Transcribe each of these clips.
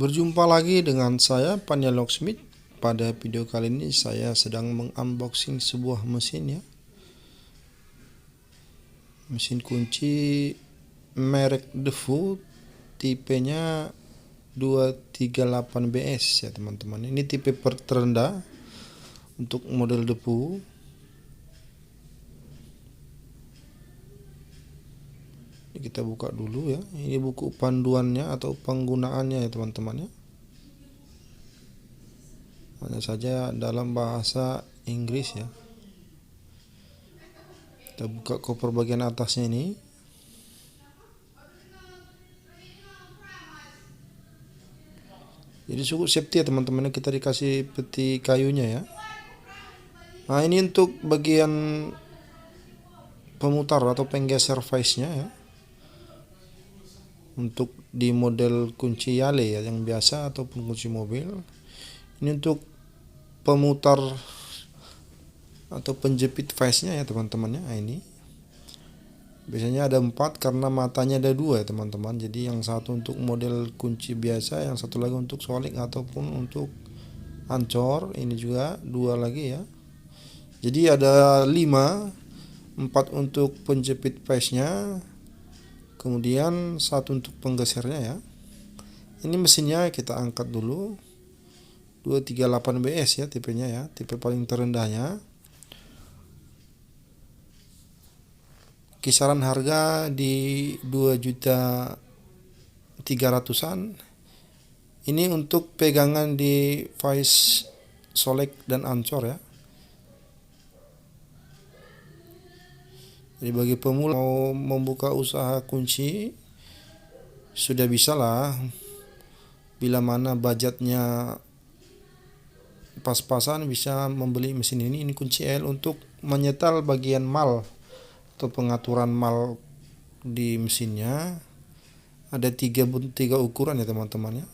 Berjumpa lagi dengan saya Panya Locksmith. Pada video kali ini saya sedang mengunboxing sebuah mesin ya. Mesin kunci merek Defu, tipenya 238BS ya teman-teman. Ini tipe terendah untuk model Defu. Ini kita buka dulu ya. Ini buku panduannya atau penggunaannya ya teman-teman ya. Hanya saja dalam bahasa Inggris ya. Kita buka koper bagian atasnya ini. Jadi cukup safety ya teman-teman, kita dikasih peti kayunya ya. Nah, ini untuk bagian pemutar atau penggeser vice-nya ya. Untuk di model kunci Yale ya yang biasa ataupun kunci mobil. Ini untuk pemutar atau penjepit vice-nya ya teman-teman ya. Nah, ini biasanya ada 4 karena matanya ada 2 ya teman-teman. Jadi yang satu untuk model kunci biasa, yang satu lagi untuk solik ataupun untuk ancor. Ini juga 2 lagi ya. Jadi ada 5, 4 untuk penjepit vice-nya, kemudian 1 untuk penggesernya ya. Ini mesinnya kita angkat dulu. 238BS ya tipenya ya, tipe paling terendahnya. Kisaran harga di 2.300.000-an. Ini untuk pegangan di vice, solek dan ancor ya. Jadi bagi pemula mau membuka usaha kunci sudah bisa lah. Bila mana budgetnya pas-pasan bisa membeli mesin ini. Ini kunci L untuk menyetel bagian mal atau pengaturan mal di mesinnya. Ada 3 ukuran ya teman-teman ya.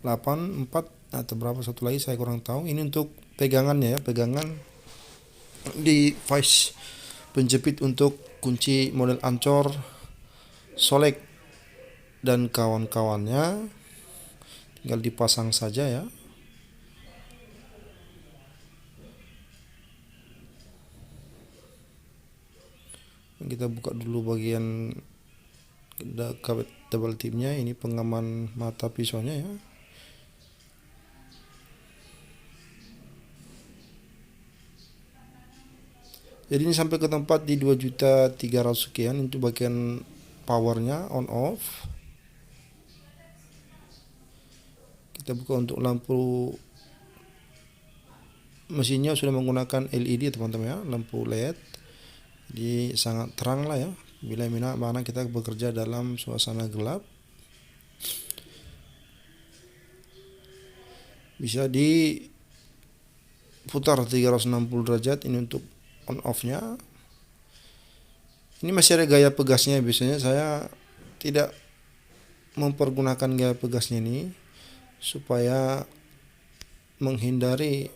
8, 4 atau berapa satu lagi saya kurang tahu. Ini untuk pegangannya ya, pegangan di vice, penjepit untuk kunci model ancor, solek dan kawan-kawannya. Tinggal dipasang saja ya. Kita buka dulu bagian double tipnya. Ini pengaman mata pisaunya ya. Jadi ini sampai ke tempat di 2.300.000 sekian. Itu bagian powernya on off. Kita buka untuk lampu. Mesinnya sudah menggunakan LED teman-teman ya, lampu LED. Jadi sangat terang lah ya bila mana kita bekerja dalam suasana gelap. Bisa diputar 360 derajat. Ini untuk on off-nya. Ini masih ada gaya pegasnya. Biasanya saya tidak mempergunakan gaya pegasnya ini supaya menghindari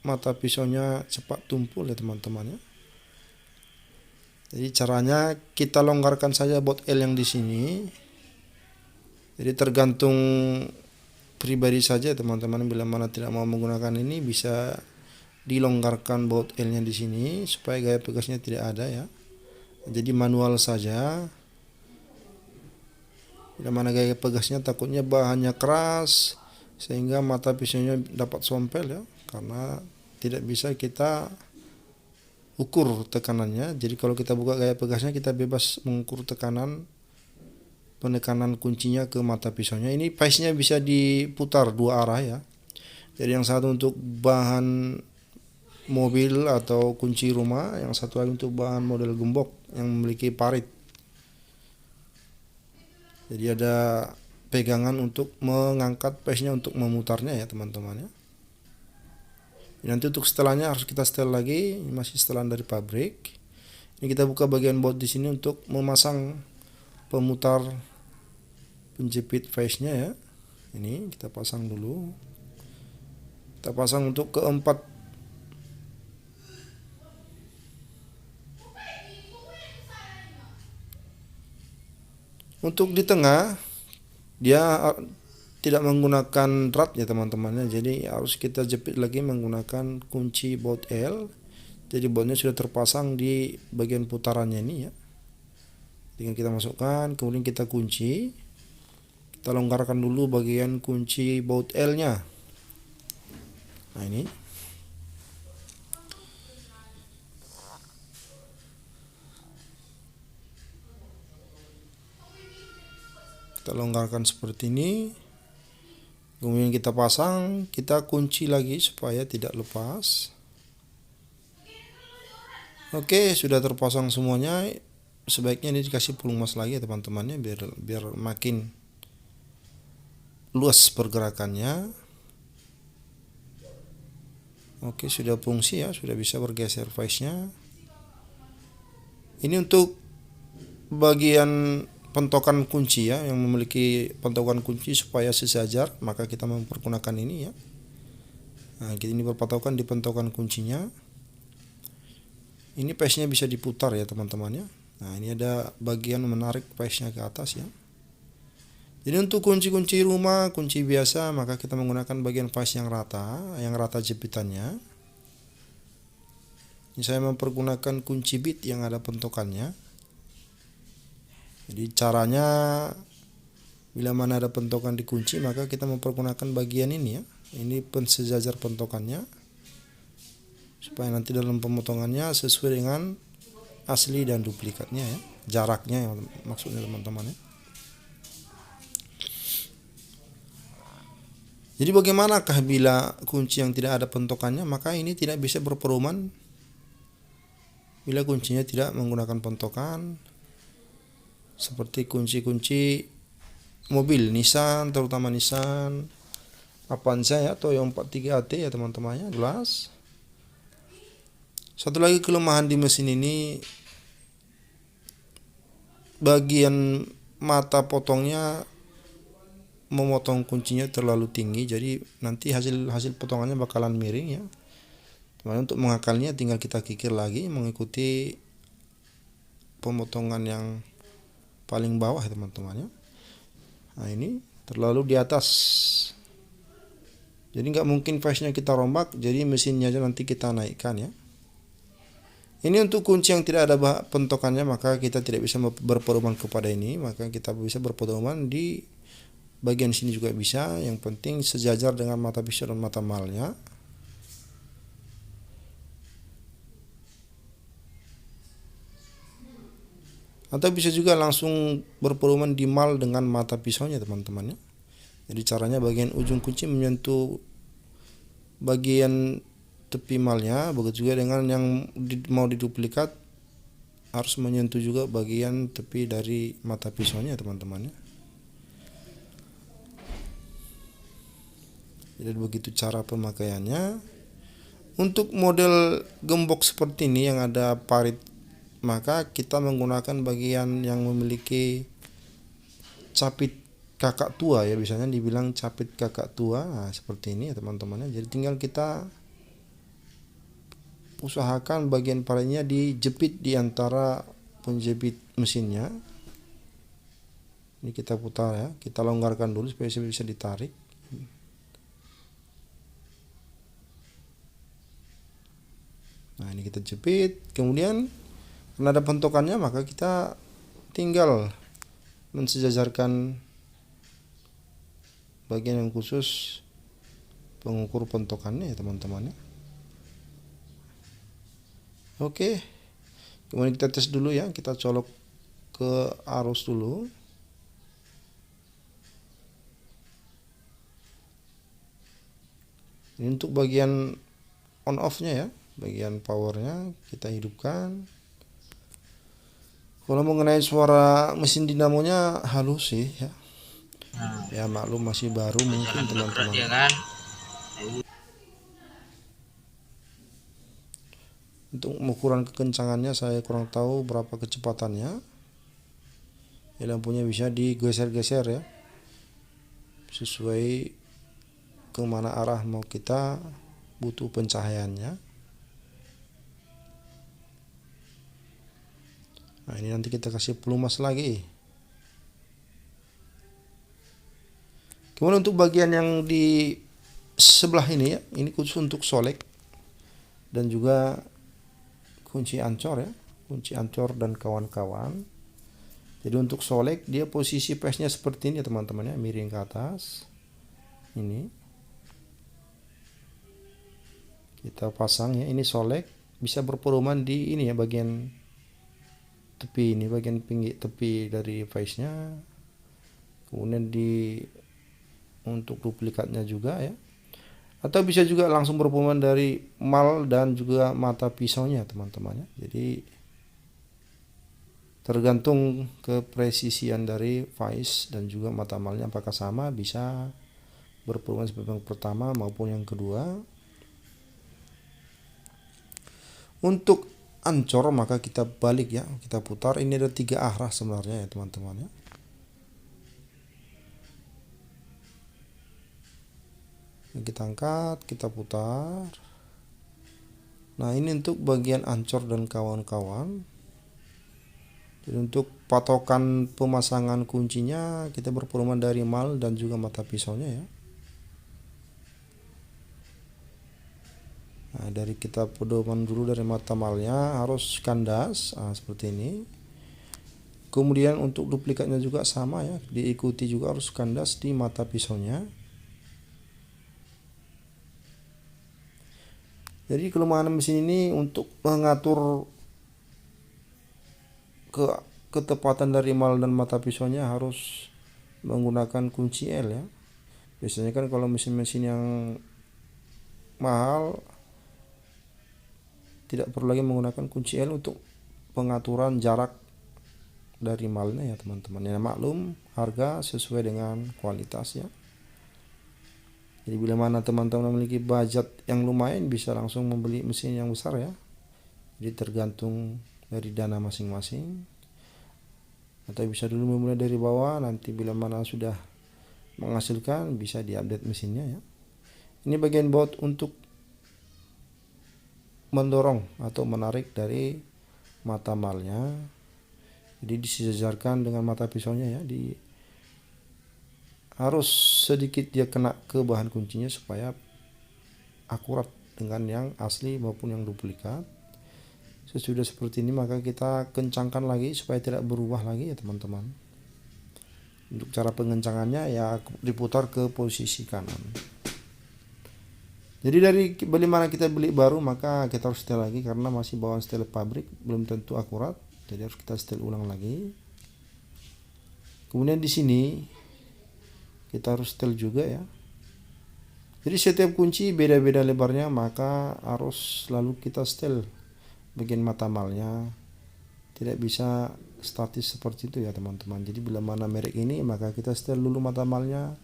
mata pisaunya cepat tumpul ya teman-teman ya. Jadi caranya kita longgarkan saja baut L yang di sini. Jadi tergantung pribadi saja teman-teman, bila mana tidak mau menggunakan ini bisa dilonggarkan baut L-nya di sini supaya gaya pegasnya tidak ada ya. Jadi manual saja. Bila mana gaya pegasnya takutnya bahannya keras sehingga mata pisaunya dapat sompel ya, karena tidak bisa kita ukur tekanannya. Jadi kalau kita buka gaya pegasnya kita bebas mengukur penekanan kuncinya ke mata pisaunya. Ini vice-nya bisa diputar 2 arah ya. Jadi yang satu untuk bahan mobil atau kunci rumah, yang satu lagi untuk bahan model gembok yang memiliki parit. Jadi ada pegangan untuk mengangkat vice-nya untuk memutarnya ya teman-teman ya. Nanti untuk setelannya harus kita setel lagi. Ini masih setelan dari pabrik. Ini kita buka bagian baut di sini untuk memasang pemutar penjepit vice-nya ya. Ini kita pasang dulu. Kita pasang untuk keempat. Untuk di tengah dia tidak menggunakan drat ya teman-temannya, jadi harus kita jepit lagi menggunakan kunci baut L. Jadi bautnya sudah terpasang di bagian putarannya ini ya, tinggal kita masukkan, kemudian kita kunci. Kita longgarkan dulu bagian kunci baut L nya. Nah ini kita longgarkan seperti ini, kemudian kita pasang, kita kunci lagi supaya tidak lepas. Oke, sudah terpasang semuanya. Sebaiknya ini dikasih pelumas lagi ya teman-temannya, biar makin luas pergerakannya. Oke, sudah fungsi ya, sudah bisa bergeser face-nya. Ini untuk bagian pentokan kunci ya, yang memiliki pentokan kunci supaya sejajar, maka kita mempergunakan ini ya. Nah, ini berpatokan di pentokan kuncinya. Ini face-nya bisa diputar ya teman-teman ya. Nah, ini ada bagian menarik face-nya ke atas ya. Jadi untuk kunci-kunci rumah, kunci biasa, maka kita menggunakan bagian face yang rata jepitannya. Ini saya mempergunakan kunci bit yang ada pentokannya. Jadi caranya, bila mana ada pentokan di kunci, maka kita mempergunakan bagian ini ya. Ini pensejajar pentokannya, supaya nanti dalam pemotongannya sesuai dengan asli dan duplikatnya ya, jaraknya ya, maksudnya teman-teman ya. Jadi bagaimanakah bila kunci yang tidak ada pentokannya? Maka ini tidak bisa berperuman bila kuncinya tidak menggunakan pentokan, seperti kunci-kunci mobil Nissan, terutama Nissan Avanza ya, atau yang 43AT ya teman-temannya, jelas. Satu lagi kelemahan di mesin ini, bagian mata potongnya memotong kuncinya terlalu tinggi, jadi nanti hasil potongannya bakalan miring ya. Kemudian untuk mengakalnya tinggal kita kikir lagi mengikuti pemotongan yang paling bawah ya teman-teman ya. Nah ini terlalu di atas, jadi nggak mungkin face-nya kita rombak, jadi mesinnya aja nanti kita naikkan ya. Ini untuk kunci yang tidak ada pentokannya, maka kita tidak bisa berpedoman kepada ini, maka kita bisa berpedoman di bagian sini juga bisa. Yang penting sejajar dengan mata pisau dan mata malnya. Atau bisa juga langsung berpedoman di mal dengan mata pisaunya teman-teman ya. Jadi caranya bagian ujung kunci menyentuh bagian tepi malnya, begitu juga dengan yang mau diduplikat harus menyentuh juga bagian tepi dari mata pisaunya teman-teman ya. Jadi begitu cara pemakaiannya. Untuk model gembok seperti ini yang ada parit, maka kita menggunakan bagian yang memiliki capit kakak tua ya, biasanya dibilang capit kakak tua. Nah, seperti ini ya teman-teman ya. Jadi tinggal kita usahakan bagian paritnya dijepit di antara penjepit mesinnya. Ini kita putar ya, kita longgarkan dulu supaya bisa ditarik. Nah ini kita jepit, kemudian karena ada pentokannya maka kita tinggal mensejajarkan bagian yang khusus pengukur pentokannya ya teman-teman ya. Oke, kemudian kita tes dulu ya, kita colok ke arus dulu. Ini untuk bagian on off nya ya, bagian powernya kita hidupkan. Kalau mengenai suara mesin dinamonya halus sih ya. Ya maklum masih baru mungkin teman-teman. Untuk ukuran kekencangannya saya kurang tahu berapa kecepatannya. Ya, lampunya bisa digeser-geser ya, sesuai kemana arah mau kita butuh pencahayaannya. Nah ini nanti kita kasih pelumas lagi. Kemudian untuk bagian yang di sebelah ini ya, ini khusus untuk solek dan juga kunci ancor ya, kunci ancor dan kawan-kawan. Jadi untuk solek dia posisi pesnya seperti ini ya teman-teman ya, miring ke atas. Ini kita pasang ya, ini solek bisa berpedoman di ini ya, bagian tepi ini, bagian pinggir tepi dari face-nya. Kemudian di untuk duplikatnya juga ya. Atau bisa juga langsung berpedoman dari mal dan juga mata pisaunya teman-teman ya. Jadi tergantung kepresisian dari vice dan juga mata malnya apakah sama, bisa berpedoman seperti yang pertama maupun yang kedua. Untuk ancor maka kita balik ya, kita putar. Ini ada 3 arah sebenarnya ya teman-teman ya. Kita angkat, kita putar. Nah ini untuk bagian ancor dan kawan-kawan. Jadi untuk patokan pemasangan kuncinya kita berpedoman dari mal dan juga mata pisaunya ya. Nah, dari kita pedoman dulu dari mata malnya harus kandas, seperti ini. Kemudian untuk duplikatnya juga sama ya, diikuti juga harus kandas di mata pisaunya. Jadi kelemahan mesin ini untuk mengatur ketepatan dari mal dan mata pisaunya harus menggunakan kunci L ya. Biasanya kan kalau mesin-mesin yang mahal tidak perlu lagi menggunakan kunci L untuk pengaturan jarak dari malnya ya teman-teman. Ya maklum, harga sesuai dengan kualitas ya. Jadi bila mana teman-teman memiliki budget yang lumayan bisa langsung membeli mesin yang besar ya. Jadi tergantung dari dana masing-masing. Atau bisa dulu memulai dari bawah, nanti bila mana sudah menghasilkan bisa diupdate mesinnya ya. Ini bagian baut untuk mendorong atau menarik dari mata malnya. Jadi disejarkan dengan mata pisaunya ya, harus sedikit dia kena ke bahan kuncinya supaya akurat dengan yang asli maupun yang duplikat. Sesudah seperti ini maka kita kencangkan lagi supaya tidak berubah lagi ya teman-teman. Untuk cara pengencangannya ya diputar ke posisi kanan. Jadi dari beli mana kita beli baru maka kita harus setel lagi karena masih bawaan setel pabrik, belum tentu akurat. Jadi harus kita setel ulang lagi. Kemudian di sini kita harus setel juga ya. Jadi setiap kunci beda-beda lebarnya maka harus selalu kita setel bagian mata malnya. Tidak bisa statis seperti itu ya teman-teman. Jadi bila mana merek ini maka kita setel dulu mata malnya.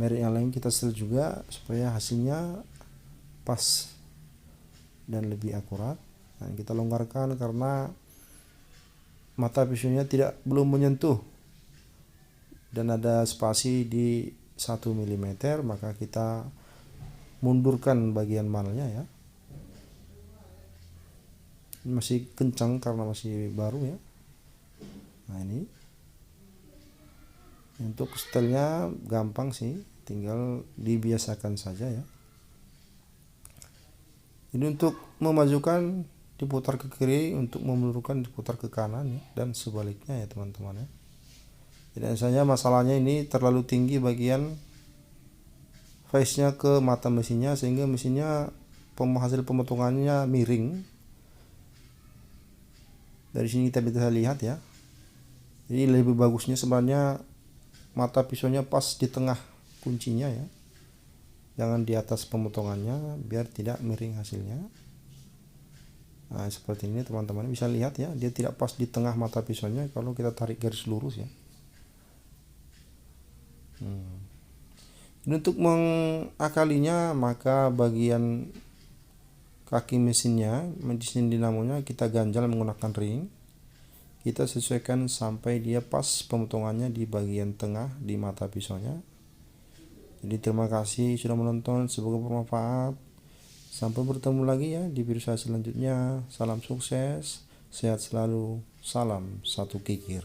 Merek yang lain kita setel juga supaya hasilnya pas dan lebih akurat. Nah, kita longgarkan karena mata pisaunya belum menyentuh dan ada spasi di 1 mm, maka kita mundurkan bagian malnya ya. Ini masih kencang karena masih baru ya. Nah ini untuk setelnya gampang sih, tinggal dibiasakan saja ya. Ini untuk memajukan diputar ke kiri, untuk memundurkan diputar ke kanan ya, dan sebaliknya ya teman-teman ya. Jadi misalnya masalahnya ini terlalu tinggi bagian face-nya ke mata mesinnya sehingga mesinnya hasil pemotongannya miring. Dari sini kita bisa lihat ya. Jadi lebih bagusnya sebenarnya mata pisaunya pas di tengah kuncinya ya. Jangan di atas pemotongannya biar tidak miring hasilnya. Nah seperti ini teman-teman bisa lihat ya, dia tidak pas di tengah mata pisaunya kalau kita tarik garis lurus ya. Dan untuk mengakalinya maka bagian kaki mesinnya, mesin dinamonya kita ganjal menggunakan ring. Kita sesuaikan sampai dia pas pemotongannya di bagian tengah di mata pisaunya. Jadi terima kasih sudah menonton, semoga bermanfaat. Sampai bertemu lagi ya di video saya selanjutnya. Salam sukses, sehat selalu, salam satu kikir.